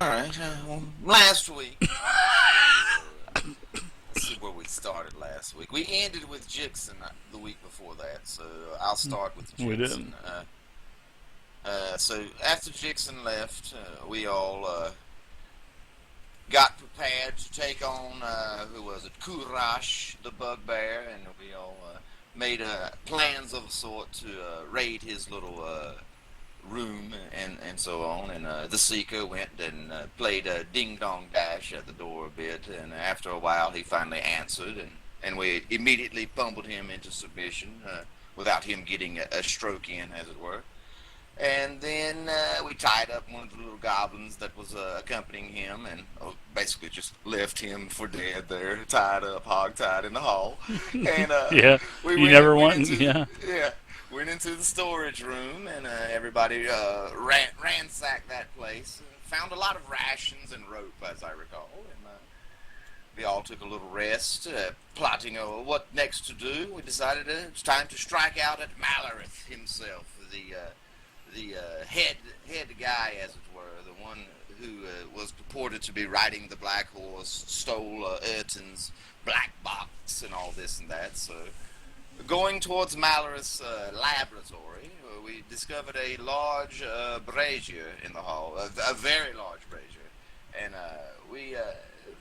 All right. Last week, let's see where we started last week. We ended with Jixon the week before that, so I'll start with We Jixon. didn't. So after Jixon left, we all got prepared to take on who was it? Kurash, the bugbear, and we all made plans of a sort to raid his little room and so on. And the seeker went and played a ding dong dash at the door a bit. And after a while, he finally answered, and we immediately pummeled him into submission without him getting a stroke in, as it were. And then we tied up one of the little goblins that was accompanying him, and basically just left him for dead there, tied up, hog-tied in the hall. And Yeah, we you went never went went. into Yeah, yeah went into the storage room, and everybody ransacked that place. Found a lot of rations and rope, as I recall, and we all took a little rest, plotting what next to do. We decided it's time to strike out at Malarith himself, the head guy, as it were, the one who was purported to be riding the black horse, stole Ayrton's black box, and all this and that. So, going towards Malorith's laboratory, we discovered a large brazier in the hall, a very large brazier, and we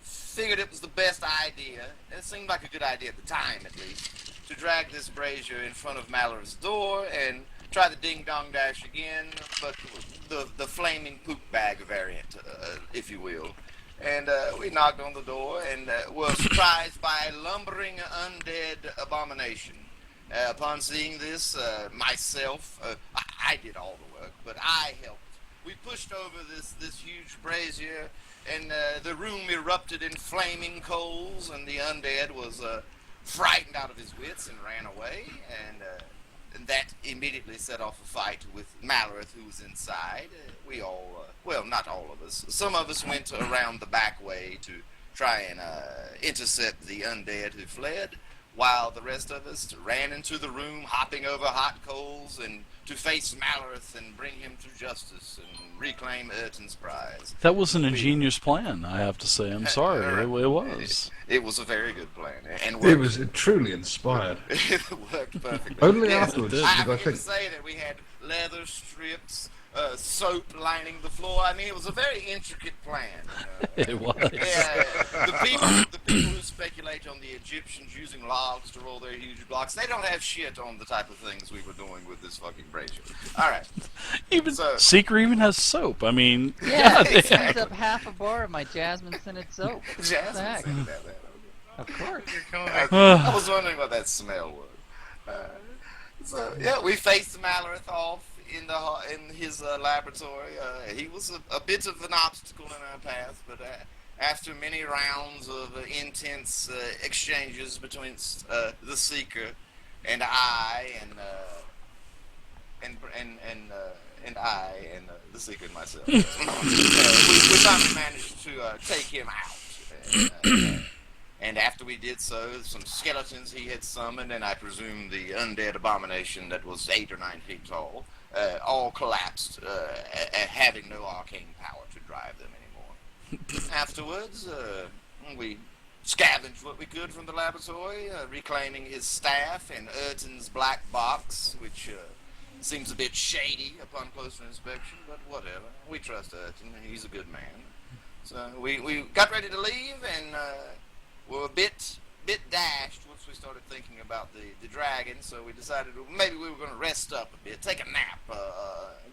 figured it was the best idea. It seemed like a good idea at the time, at least, to drag this brazier in front of Malorith's door and try the ding dong dash again, but the flaming poop bag variant, if you will. And we knocked on the door and were surprised by a lumbering undead abomination. Upon seeing this, myself, I did all the work, but I helped. We pushed over this huge brazier, and the room erupted in flaming coals, and the undead was frightened out of his wits and ran away, and that immediately set off a fight with Malorith, who was inside. We all, well, not all of us. Some of us went around the back way to try and intercept the undead who fled, while the rest of us ran into the room, hopping over hot coals, and to face Malorith and bring him to justice and reclaim Ayrton's prize. that was an We, ingenious plan. I have to say. I'm sorry. It it, was. it was a very good plan and It worked. was truly inspired. It worked perfectly. Only Yes, It afterwards did. I did I forget to think, say that we had leather strips, soap lining the floor. I mean, it was a very intricate plan. It was. Yeah, the people who speculate on the Egyptians using logs to roll their huge blocks, they don't have shit on the type of things we were doing with this fucking brazier. All right, Even so Seeker even has soap. I mean, Yeah, God he damn. used up half a bar of my jasmine scented soap. Jasmine Zach. said that. Of course. I was wondering what that smell was. So yeah, we faced Malorith off in his laboratory. He was a bit of an obstacle in our path, but after many rounds of intense exchanges between the Seeker and I and the Seeker and myself, we finally managed to take him out. And after we did so, some skeletons he had summoned, and I presume the undead abomination that was 8 or 9 feet tall, all collapsed, having no arcane power to drive them anymore. Afterwards, we scavenged what we could from the laboratory, reclaiming his staff and Ayrton's black box, which seems a bit shady upon closer inspection, but whatever. We trust Ayrton. He's a good man. So we got ready to leave, and were a bit dashed once we started thinking about the dragon. So we decided maybe we were going to rest up a bit, take a nap,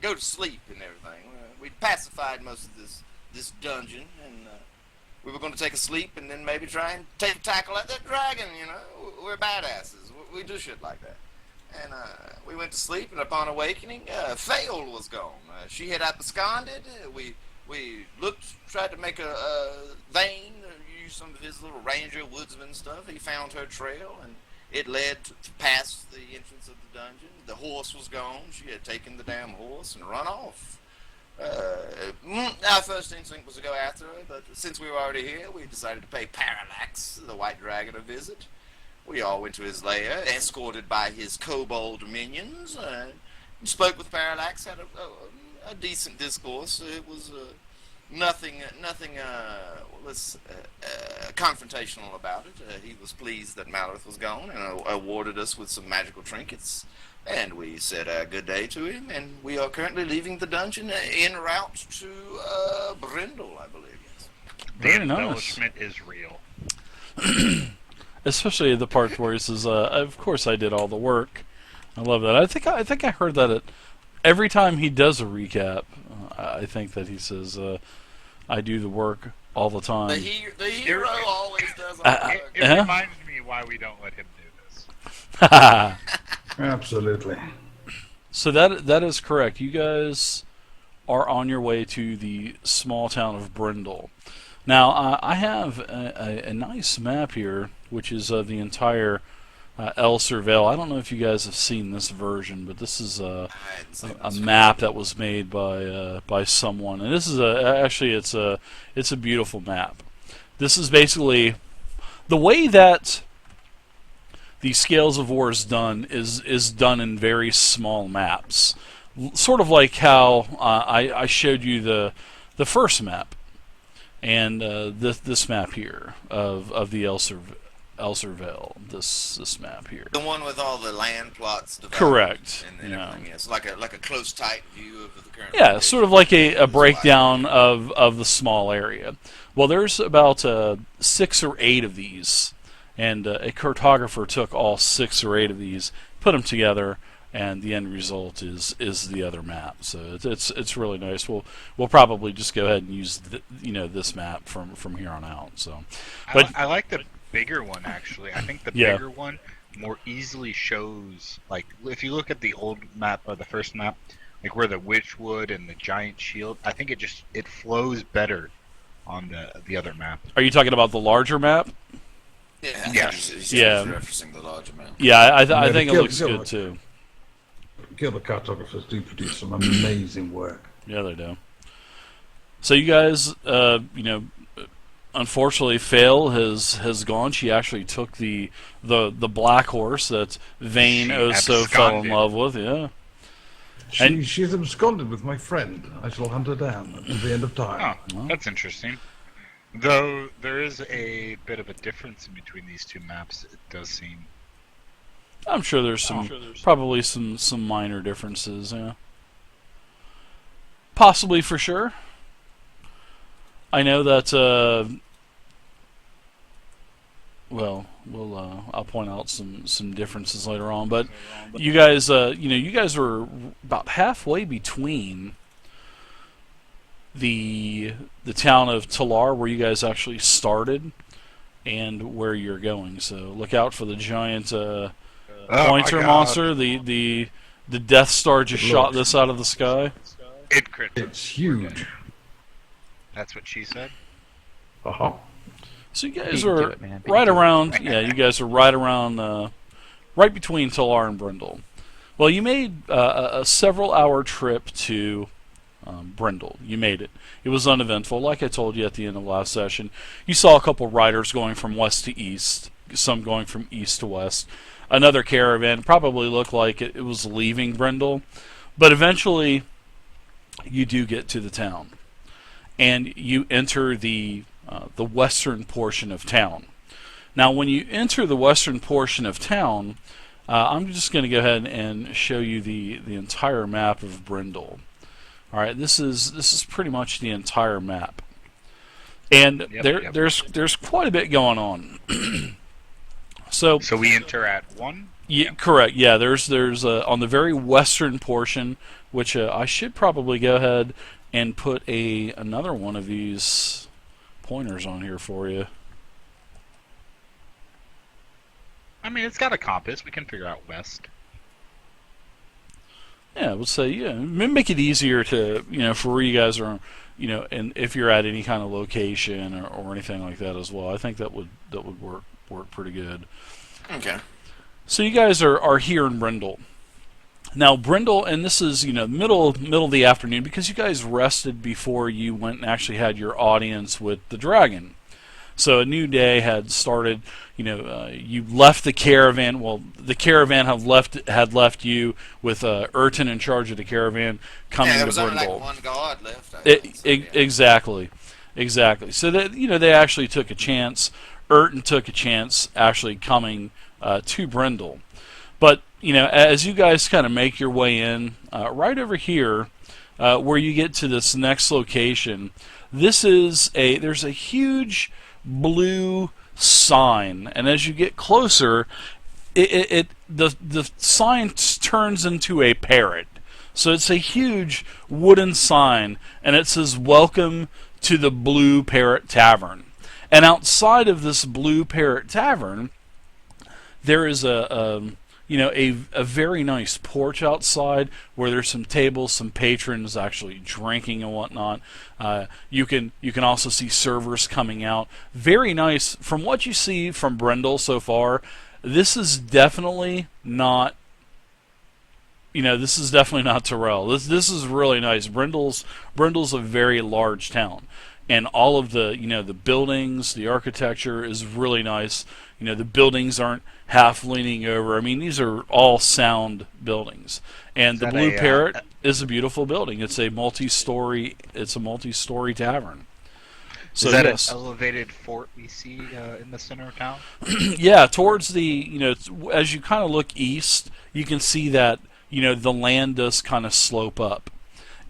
go to sleep and everything. We'd pacified most of this dungeon, and we were going to take a sleep and then maybe try and take a tackle at that dragon. You know, we're badasses. We do shit like that. And we went to sleep, and upon awakening, Fail was gone. She had absconded. We looked, tried to make a vein, use some of his little ranger woodsman stuff. He found her trail, and it led to past the entrance of the dungeon. The horse was gone. She had taken the damn horse and run off. Our first instinct was to go after her, but since we were already here, we decided to pay Parallax, the white dragon, a visit. We all went to his lair, escorted by his kobold minions, spoke with Parallax, had a decent discourse. It was nothing confrontational about it. He was pleased that Malorth was gone and awarded us with some magical trinkets. And we said good day to him, and we are currently leaving the dungeon en route to Brindol, I believe. Yes. The Very nice. embellishment is real. Especially the part where he says, "Of course I did all the work." I love that. I think I heard that every time he does a recap. I think that he says, "I do the work all the time." The hero always does all the work. It reminds me why we don't let him do this. Absolutely. So that is correct. You guys are on your way to the small town of Brindol. Now, I have a nice map here, which is the entire Elservale. I don't know if you guys have seen this version, but this is a map that was made by someone, and this is actually it's a beautiful map. This is basically the way that the Scales of War is done is done in very small maps, sort of like how I showed you the first map, and this map here of the Elservale, this map here. The one with all the land plots developed. Correct. And everything. Yeah, it's like a close, tight view of the current. Yeah, sort of like a breakdown of the small area. Well, there's about 6 or 8 of these, and a cartographer took all 6 or 8 of these, put them together, and the end result is the other map. So it's really nice. We'll probably just go ahead and use this map from here on out. So, but I like the bigger one actually. I think the bigger one more easily shows, like if you look at the old map or the first map, like where the witchwood and the giant shield, I think it flows better on the other map. Are you talking about the larger map? Yeah. He's Yeah. referencing the larger map. Yeah, I think it looks good too. The cartographers do produce some amazing work. Yeah, they do. So you guys, unfortunately, Fail has gone. She actually took the black horse that Vane so fell in love with. Yeah. She's absconded with my friend. I shall hunt her down at the end of time. Oh, that's interesting. Though there is a bit of a difference in between these two maps, it does seem. I'm sure there's probably some minor differences. Yeah. Possibly, for sure. I know that. I'll point out some differences later on. But you guys, you guys were about halfway between the town of Talar, where you guys actually started, and where you're going. So look out for the giant pointer monster. The Death Star just shot this out of the sky. It's huge. That's what she said. So you guys are right around. Yeah, you guys are right around, right between Talar and Brindol. Well, you made a several-hour trip to Brindol. You made it. It was uneventful, like I told you at the end of last session. You saw a couple riders going from west to east, some going from east to west. Another caravan probably looked like it was leaving Brindol, but eventually you do get to the town, and you enter the western portion of town. Now, when you enter the western portion of town, I'm just going to go ahead and show you the entire map of Brindol. All right, this is pretty much the entire map, and there's quite a bit going on. So we enter at 1? Yeah, correct. Yeah, there's on the very western portion, which I should probably go ahead and put another one of these pointers on here for you. I mean, it's got a compass. We can figure out west. Yeah, we'll say make it easier to for where you guys are, and if you're at any kind of location or anything like that as well. I think that would work pretty good. Okay. So you guys are here in Brindol. Now Brindol, and this is middle of the afternoon, because you guys rested before you went and actually had your audience with the dragon. So a new day had started. You left the caravan. Well, the caravan had left you with Urton in charge of the caravan coming Yeah, there to was only Brindol. like one guard left. I think, so, yeah. Exactly. So that they actually took a chance. Urton took a chance actually coming to Brindol. But as you guys kind of make your way in, right over here, where you get to this next location, there's a huge blue sign, and as you get closer, the sign turns into a parrot. So it's a huge wooden sign, and it says "Welcome to the Blue Parrot Tavern." And outside of this Blue Parrot Tavern, there is a very nice porch outside where there's some tables, some patrons actually drinking and whatnot. You can also see servers coming out. Very nice. From what you see from Brindol so far, this is definitely not. This is definitely not Terrell. This is really nice. Brindol's a very large town, and all of the the buildings, the architecture is really nice. The buildings aren't half leaning over. I mean, these are all sound buildings. And the Blue Parrot is a beautiful building. It's a multi-story tavern. So is that yes. an elevated fort we see in the center of town? Yeah, towards the as you kind of look east, you can see that the land does kind of slope up.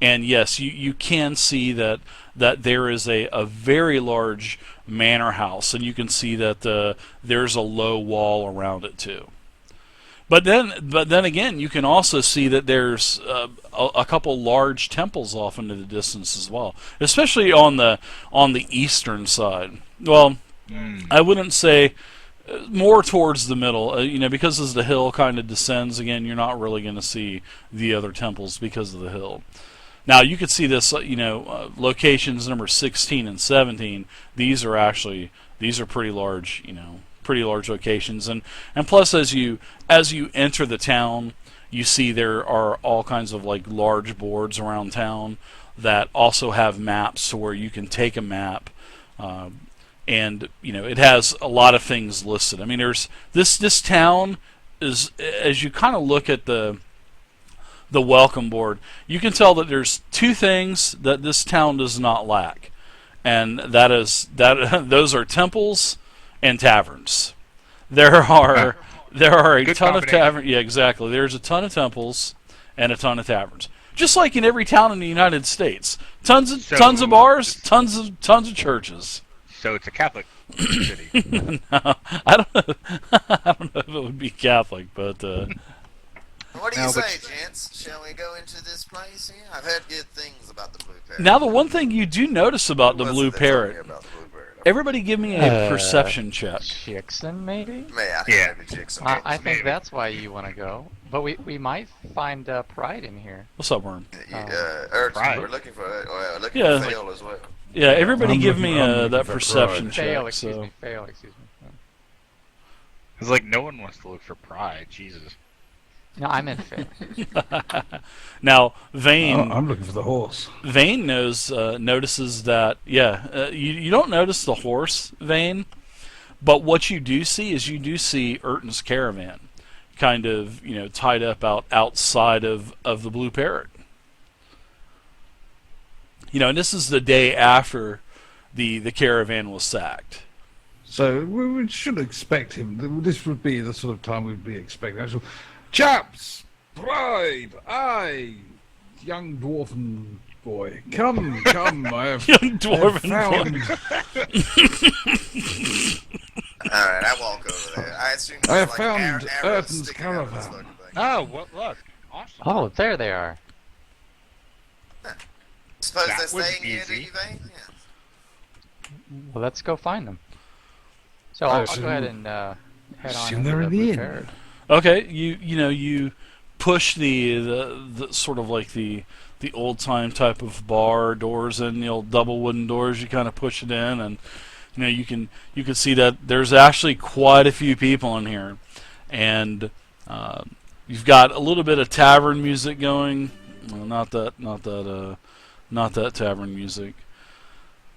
And yes, you can see that there is a very large manor house, and you can see that there's a low wall around it too. But then again, you can also see that there's a couple large temples off into the distance as well, especially on the eastern side. Well, I wouldn't say more towards the middle, because as the hill kind of descends again, you're not really going to see the other temples because of the hill. Now you can see this, locations number 16 and 17. These are pretty large, pretty large locations, and plus as you enter the town, you see there are all kinds of like large boards around town that also have maps, to where you can take a map, and it has a lot of things listed. I mean, there's this town is, as you kind of look at the welcome board, you can tell that there's two things that this town does not lack, and those are temples and taverns. There are a ton of taverns. Yeah, exactly. There's a ton of temples and a ton of taverns, just like in every town in the United States. Tons of bars, tons of churches. So it's a Catholic city. No, I don't know if it would be Catholic, but. What do you say, gents? Shall we go into this place here? I've heard good things about the Blue Parrot. Now, the one thing you do notice about the Blue Parrot. Everybody give me a perception check. Jackson, maybe? Yeah. Jackson. I think that's why you want to go. But we might find Pride in here. What's up, Worm? We're looking for for Fail as well. Yeah, everybody give me that perception check. Fail, excuse me. It's like no one wants to look for Pride. Jesus. No, I meant fail. Now, Vane. I'm looking for the horse. Vane notices that. Yeah, you don't notice the horse, Vane, but what you do see is Urton's caravan, kind of tied up outside of the Blue Parrot. And this is the day after the caravan was sacked. So we should expect him. This would be the sort of time we'd be expecting. So, chaps, Pride, aye, young dwarven boy, come, I have young dwarven boy. All right, I walk over there. I have found Urton's caravan. Oh, look, awesome. Oh, there they are. Suppose they're staying here, do you think? Yeah. Well, let's go find them. So I'll go ahead and head on into the Blue Parrot. Okay, you push the sort of like the old time type of bar doors in, the old double wooden doors. You kind of push it in, and you can see that there's actually quite a few people in here, and you've got a little bit of tavern music going. Well, not that tavern music.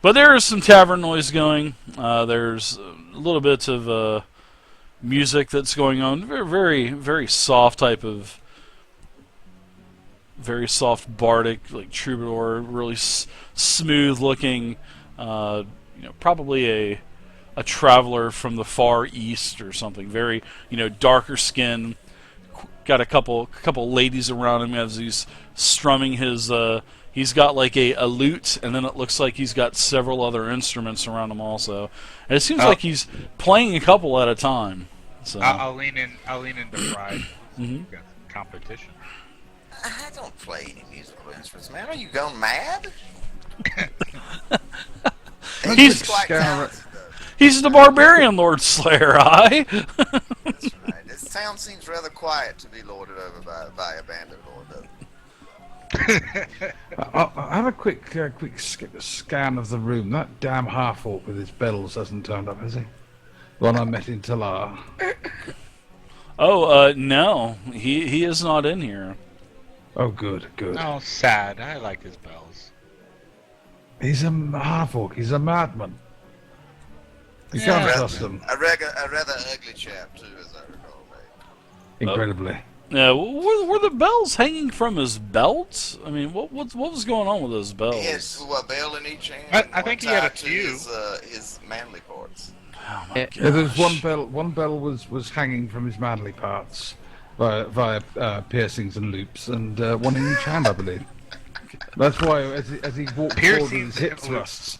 But there is some tavern noise going. There's a little bit of music that's going on. Very, very, very soft type of, very soft bardic, like troubadour, really smooth looking. Probably a traveler from the Far East or something. Very, darker skin. Got a couple ladies around him as he's strumming his. He's got like a lute, and then it looks like he's got several other instruments around him also. And it seems like he's playing a couple at a time. So I'll lean in to Pride. Got competition. I don't play any musical instruments, man. Are you going mad? He's quite talented, though. He's the barbarian Lord Slayer, aye? That's right. This town seems rather quiet to be lorded over by a bandit lord, though. I'll have a quick scan of the room. That damn half-orc with his bells hasn't turned up, has he? The one I met in Talar. Oh, no. He is not in here. Oh, good. Oh, sad. I like his bells. He's a half-orc. He's a madman. You can't trust him. A rather ugly chap, too, as I recall, mate. Incredibly. Yeah, were the bells hanging from his belt? I mean, what was going on with those bells? He had a bell in each hand. I think he had a tied to few. His manly parts. Oh my Yeah, there's gosh. one bell was hanging from his manly parts via piercings and loops, and one in each hand, I believe. That's why, as he walked forward with his hip Piercings and loops.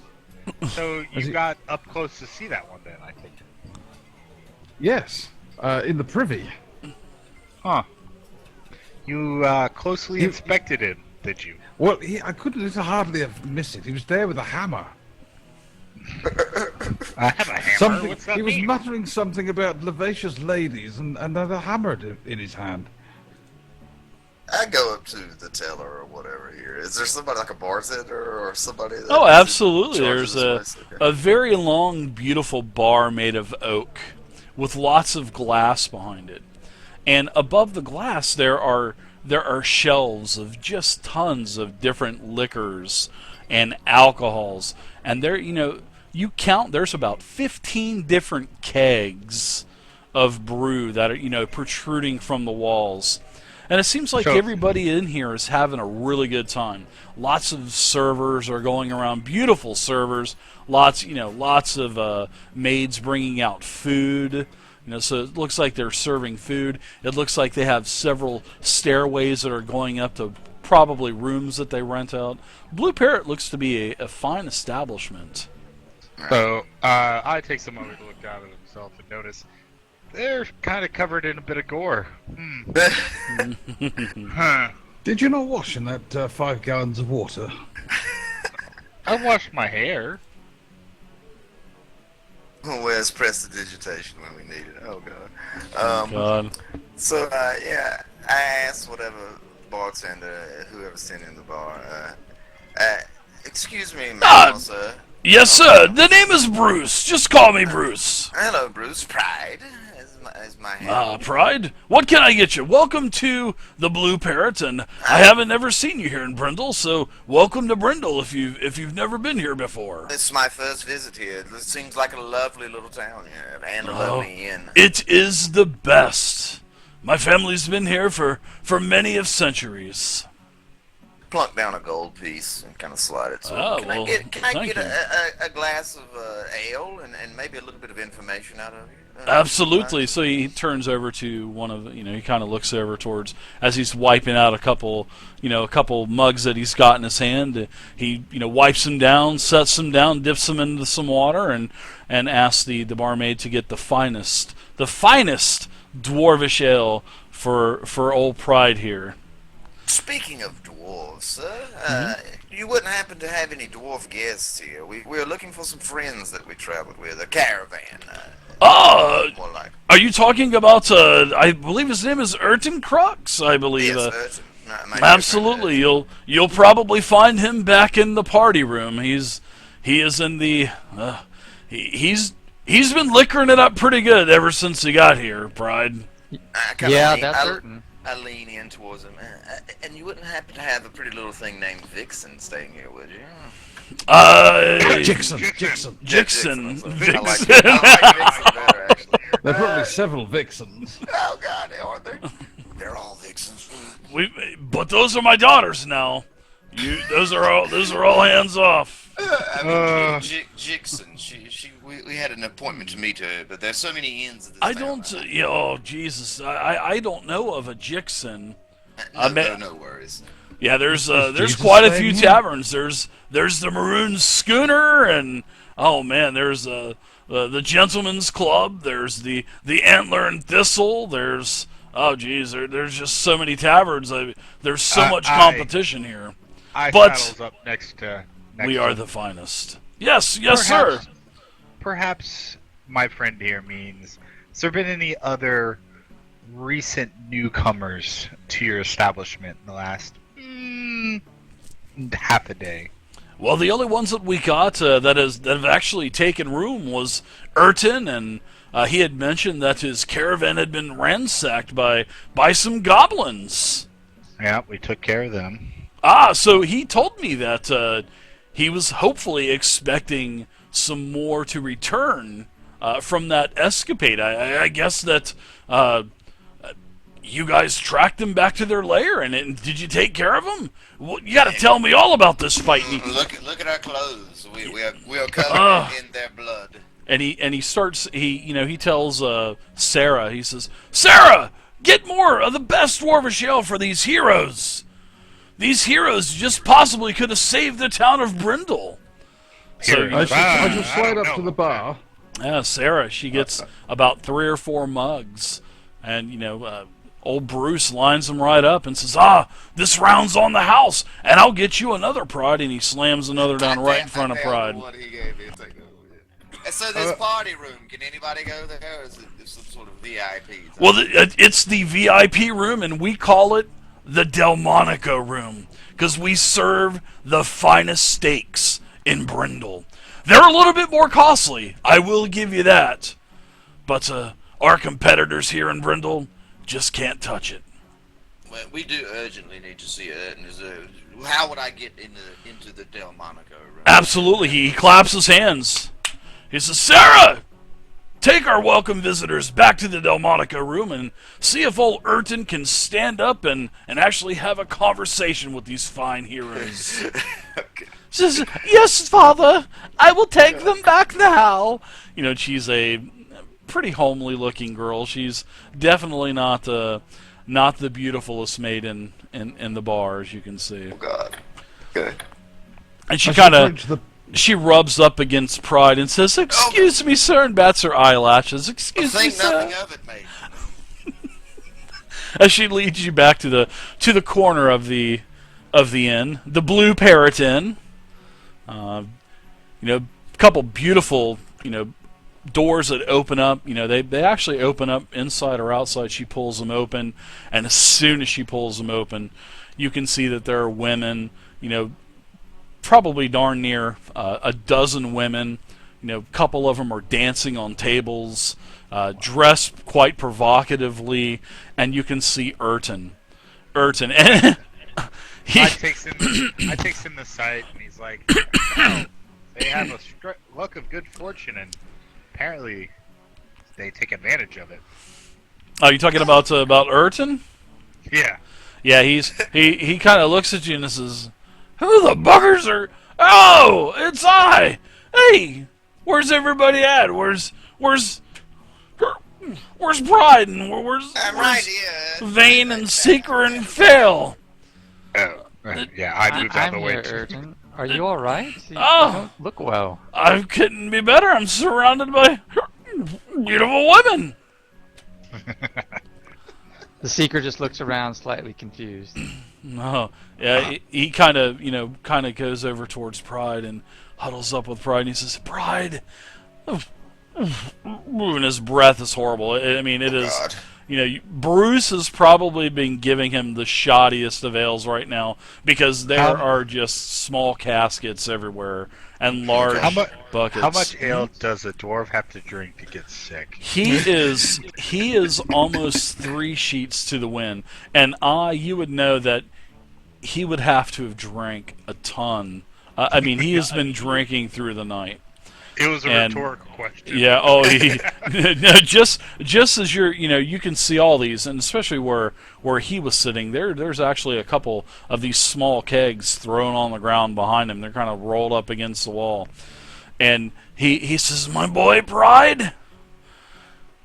thrusts. So you got up close to see that one then, I think. Yes, in the privy. Huh. You closely inspected him, did you? Well, I couldn't hardly have missed it. He was there with a hammer. I have a hammer. What's that He was mean? muttering something about vivacious ladies and had a hammer in his hand. I go up to the teller or whatever here. Is there somebody like a bartender or somebody? That Oh, absolutely. charges There's this place? Okay. a very long, beautiful bar made of oak with lots of glass behind it. And above the glass, there are shelves of just tons of different liquors and alcohols. And there, you count, there's about 15 different kegs of brew that are, protruding from the walls. And it seems like everybody in here is having a really good time. Lots of servers are going around, beautiful servers. Lots of maids bringing out food. So it looks like they're serving food. It looks like they have several stairways that are going up to probably rooms that they rent out. Blue Parrot looks to be a fine establishment. So I take some moment to look down at himself and notice they're kind of covered in a bit of gore. Huh. Did you not wash in that 5 gallons of water? I washed my hair. Where's prestidigitation when we need it? Oh god. God. So I asked whatever bartender, whoever's sitting in the bar. Excuse me, ma'am, sir. Yes, sir. The name is Bruce. Just call me Bruce. Hello, Bruce. Pride is my hand. Pride? What can I get you? Welcome to the Blue Parrot, and I haven't ever seen you here in Brindol, so welcome to Brindol if you've never been here before. This is my first visit here. This seems like a lovely little town here, and a lovely inn. It is the best. My family's been here for many of centuries. Plunk down a gold piece and kind of slide it. So Oh, can well, I get thank you. a glass of ale and maybe a little bit of information out of you? Absolutely. So he turns over to one of he kind of looks over towards as he's wiping out a couple mugs that he's got in his hand. He wipes them down, sets them down, dips them into some water, and asks the barmaid to get the finest dwarvish ale for old Pride here. Speaking of dwarves, sir, you wouldn't happen to have any dwarf guests here? We're looking for some friends that we traveled with, a caravan. More like. Are you talking about? I believe his name is Urton Crux. I believe. Yes, my Absolutely, you'll probably find him back in the party room. He is in the he's been liquoring it up pretty good ever since he got here, Pride. Yeah, that's certain. I lean in towards him. And you wouldn't happen to have a pretty little thing named Vixen staying here, would you? Jixon. Jixon. I like Vixen better, actually. There are probably several Vixens. Oh God, are they? They're all Vixens. But those are my daughters now. Those are all hands off. I mean, Jixon. We had an appointment to meet her, but there's so many ends of this. I don't. Oh Jesus! I don't know of a Jixon. No worries. Yeah, there's Jesus quite a few staying here? taverns. There's the Maroon Schooner, and oh man, there's the Gentleman's Club. There's the Antler and Thistle. There's there's just so many taverns. There's so much competition here. But saddles up next we are the finest. Yes, sir. Perhaps my friend here means, has there been any other recent newcomers to your establishment in the last half a day? Well, the only ones that we got that have actually taken room was Urton, and he had mentioned that his caravan had been ransacked by some goblins. Yeah, we took care of them. So he told me that he was hopefully expecting some more to return from that escapade. I guess that you guys tracked them back to their lair, and did you take care of them? Well, you got to tell me all about this fight. Look at our clothes. We are covered in their blood. And he starts. He tells Sarah. He says, "Sarah, get more of the best dwarvish ale for these heroes. These heroes just possibly could have saved the town of Brindol." So I shall slide up to the bar. yeah, Sarah, she gets about 3 or 4 mugs, and old Bruce lines them right up and says, this round's on the house, and I'll get you another, Pride, and he slams another down right in front of Pride. What he gave me, so this party room, can anybody go there, or is it some sort of VIP? Well, it's the VIP room, and we call it the Delmonico room, because we serve the finest steaks in Brindle. They're a little bit more costly, I will give you that, but our competitors here in Brindle just can't touch it. Well, we do urgently need to see it. How would I get into the Delmonico room? Absolutely, he claps his hands. He says, "Sarah, take our welcome visitors back to the Delmonico room and see if old Urton can stand up and actually have a conversation with these fine heroes." Okay. She says, "Yes, Father, I will take them back now." She's a pretty homely looking girl. She's definitely not the beautifulest maiden in the bar, as you can see. Oh God. Okay. And she rubs up against Pride and says, "Excuse me, sir," and bats her eyelashes. "Excuse me, Think sir." nothing of it, mate. As she leads you back to the corner of the inn, the Blue Parrot Inn. A couple beautiful doors that open up. They actually open up inside or outside. She pulls them open, and as soon as she pulls them open, you can see that there are women. Probably darn near a dozen women. A couple of them are dancing on tables, dressed quite provocatively, and you can see Urton, and I takes in the sight, and he's like, "Oh, they have a luck of good fortune, and apparently they take advantage of it." Oh, you talking about Urton? Yeah. Yeah, he kind of looks at you and says, "Who the buggers are? Oh, it's I. Hey, where's everybody at? Where's Pride and where's Right here. Vane and Seeker and Fail?" Yeah, I moved out of the way. here, Urton. Are you all right? You Oh. don't look well. I couldn't be better. I'm surrounded by beautiful women. The Seeker just looks around, slightly confused. No, yeah, he kind of goes over towards Pride and huddles up with Pride, and he says, "Pride," and his breath is horrible. I mean, it is. God. Bruce has probably been giving him the shoddiest of ales right now because there are just small caskets everywhere and large buckets. How much ale does a dwarf have to drink to get sick? He is almost 3 sheets to the wind, and you would know that he would have to have drank a ton. I mean, he has been drinking through the night. It was a rhetorical question. Yeah. Oh, no, just as you can see all these, and especially where he was sitting there. There's actually a couple of these small kegs thrown on the ground behind him. They're kind of rolled up against the wall, and he says, "My boy, Pride.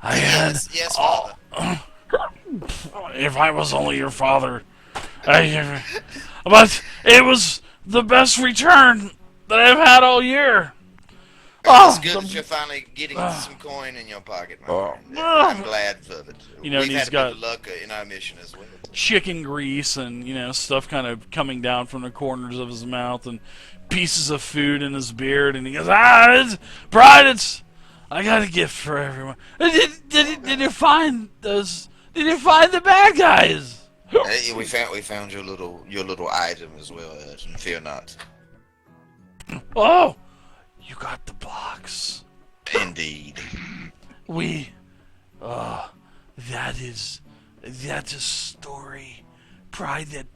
Yes, Father. If I was only your father, but it was the best return that I've had all year." It's good that you're finally getting some coin in your pocket, my friend. I'm glad of it. And We've he's had got good luck in our mission as well. chicken grease and stuff kind of coming down from the corners of his mouth and pieces of food in his beard, and he goes, Pride, I got a gift for everyone. Did you find those? Did you find the bad guys? We found your little item as well, and fear not. Oh, you got the box. Indeed. That's a story, Pride, that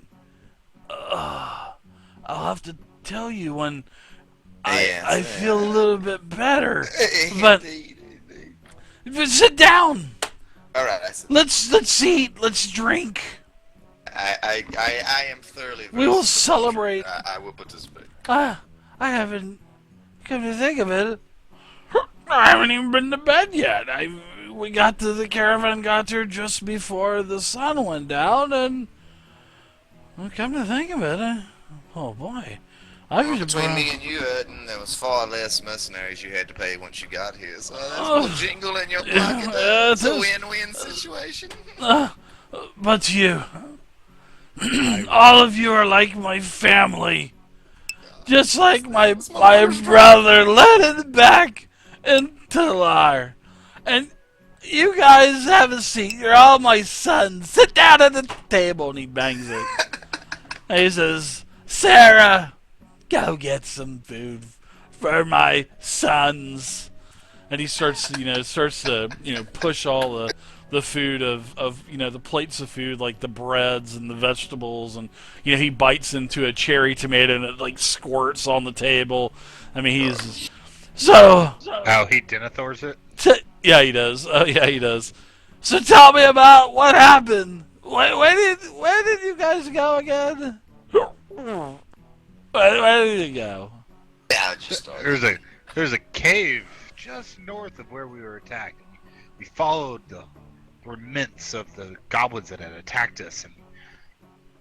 I'll have to tell you when I feel a little bit better. But sit down. All right. Let's eat. Let's drink. I am thoroughly. We will celebrate. I will participate. I haven't. Come to think of it, I haven't even been to bed yet. The caravan got here just before the sun went down, and come to think of it, oh boy, between me and you, Erden, there was far less mercenaries you had to pay once you got here, so there's no jingle in your pocket. It's a win-win situation. But you, all of you are like my family. Just like my brother led it back into Lar. And you guys have a seat. You're all my sons. Sit down at the table. And he bangs it. And he says, Sarah, go get some food for my sons. And he starts to push all the food of the plates of food, like the breads and the vegetables, and he bites into a cherry tomato and it like squirts on the table. I mean, he's so. Oh, he Denethors it? Yeah, he does. Oh, yeah, he does. So tell me about what happened. Where did you guys go again? Where did you go? There's a cave just north of where we were attacked. We followed the remnants of the goblins that had attacked us, and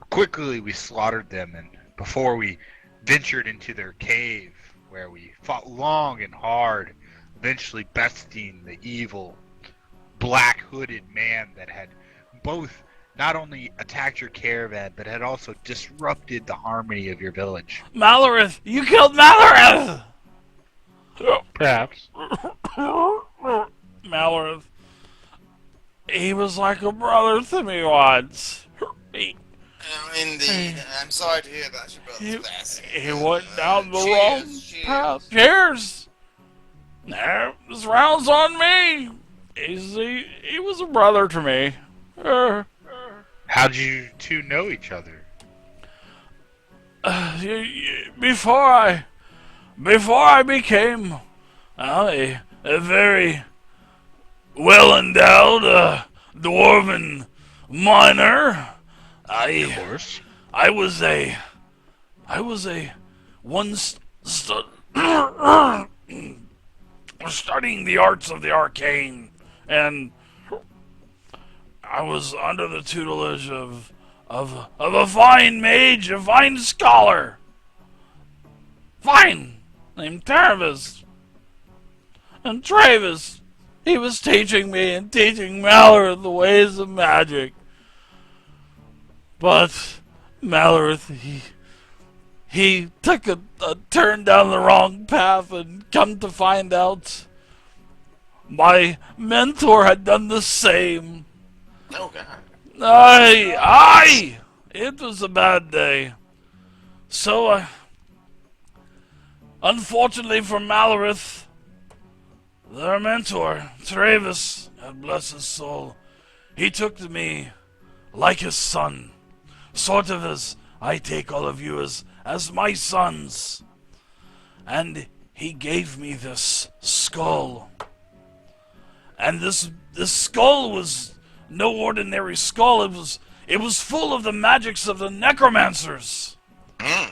quickly we slaughtered them, and before we ventured into their cave, where we fought long and hard, eventually besting the evil black hooded man that had both not only attacked your caravan but had also disrupted the harmony of your village. Malorith! You killed Malorith! Perhaps. Malorith. He was like a brother to me once. Indeed. I'm sorry to hear about your brother's passing. He went down the wrong path. Cheers! No, this round's on me. He was a brother to me. How'd you two know each other? Before I became a very well-endowed dwarven miner, I was a studying the arts of the arcane, and I was under the tutelage of a fine mage, a fine scholar, named Travis. And Travis, he was teaching me and teaching Malorith the ways of magic. But Malorith, he took a turn down the wrong path, and come to find out, my mentor had done the same. Oh God. Aye! It was a bad day. So, unfortunately for Malorith, their mentor, Travis, God bless his soul, he took to me like his son. Sort of as I take all of you as my sons. And he gave me this skull. And this skull was no ordinary skull. It was full of the magics of the necromancers. Mm.